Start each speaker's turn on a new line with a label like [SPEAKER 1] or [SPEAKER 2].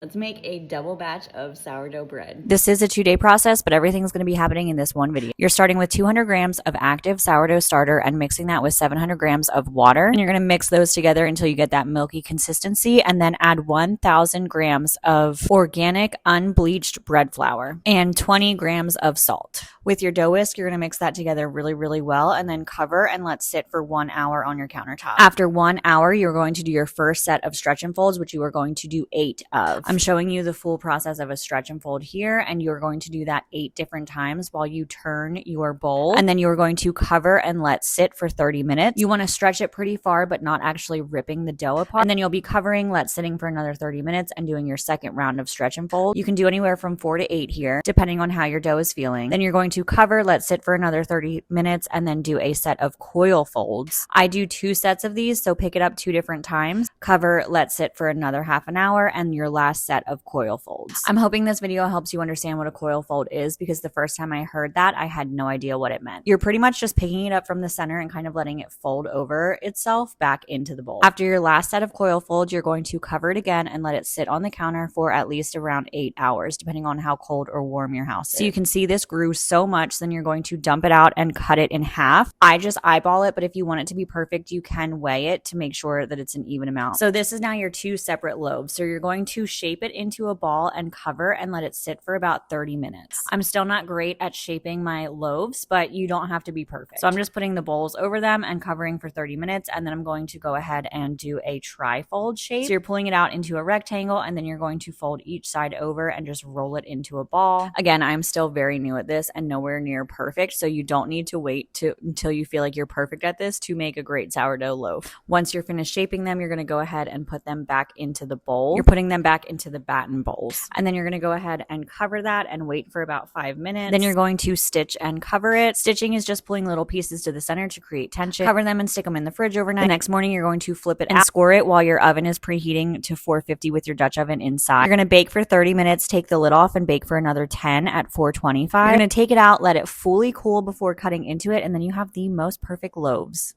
[SPEAKER 1] Let's make a double batch of sourdough bread.
[SPEAKER 2] This is a 2-day process, but everything's going to be happening in this one video. You're starting with 200 grams of active sourdough starter and mixing that with 700 grams of water. And you're going to mix those together until you get that milky consistency, and then add 1,000 grams of organic unbleached bread flour and 20 grams of salt. With your dough whisk, you're going to mix that together really, really well, and then cover and let sit for 1 hour on your countertop. After 1 hour, you're going to do your first set of stretch and folds, which you are going to do 8 of. I'm showing you the full process of a stretch and fold here, and you're going to do that 8 different times while you turn your bowl, and then you're going to cover and let sit for 30 minutes. You want to stretch it pretty far, but not actually ripping the dough apart. And then you'll be covering, let sitting for another 30 minutes and doing your second round of stretch and fold. You can do anywhere from 4 to 8 here, depending on how your dough is feeling. Then you're going to cover, let sit for another 30 minutes, and then do a set of coil folds. I do 2 sets of these, so pick it up 2 different times. Cover, let sit for another half an hour, and your last set of coil folds. I'm hoping this video helps you understand what a coil fold is, because the first time I heard that, I had no idea what it meant. You're pretty much just picking it up from the center and kind of letting it fold over itself back into the bowl. After your last set of coil folds, you're going to cover it again and let it sit on the counter for at least around 8 hours, depending on how cold or warm your house is. So you can see this grew so much, then you're going to dump it out and cut it in half. I just eyeball it, but if you want it to be perfect, you can weigh it to make sure that it's an even amount. So this is now your 2 separate loaves. So you're going to shape it into a ball and cover and let it sit for about 30 minutes. I'm still not great at shaping my loaves, but you don't have to be perfect. So I'm just putting the bowls over them and covering for 30 minutes, and then I'm going to go ahead and do a trifold shape. So you're pulling it out into a rectangle, and then you're going to fold each side over and just roll it into a ball. Again, I'm still very new at this and nowhere near perfect, so you don't need to wait until you feel like you're perfect at this to make a great sourdough loaf. Once you're finished shaping them, you're going to go ahead and put them back into the bowl. You're putting them back into the batten bowls, and then you're going to go ahead and cover that and wait for about 5 minutes. Then you're going to stitch and cover it. Stitching is just pulling little pieces to the center to create tension. Cover them and stick them in the fridge overnight. The next morning, you're going to flip it and score it while your oven is preheating to 450 with your Dutch oven inside. You're going to bake for 30 minutes, take the lid off, and bake for another 10 at 425. You're going to take it out, let it fully cool before cutting into it, and then you have the most perfect loaves.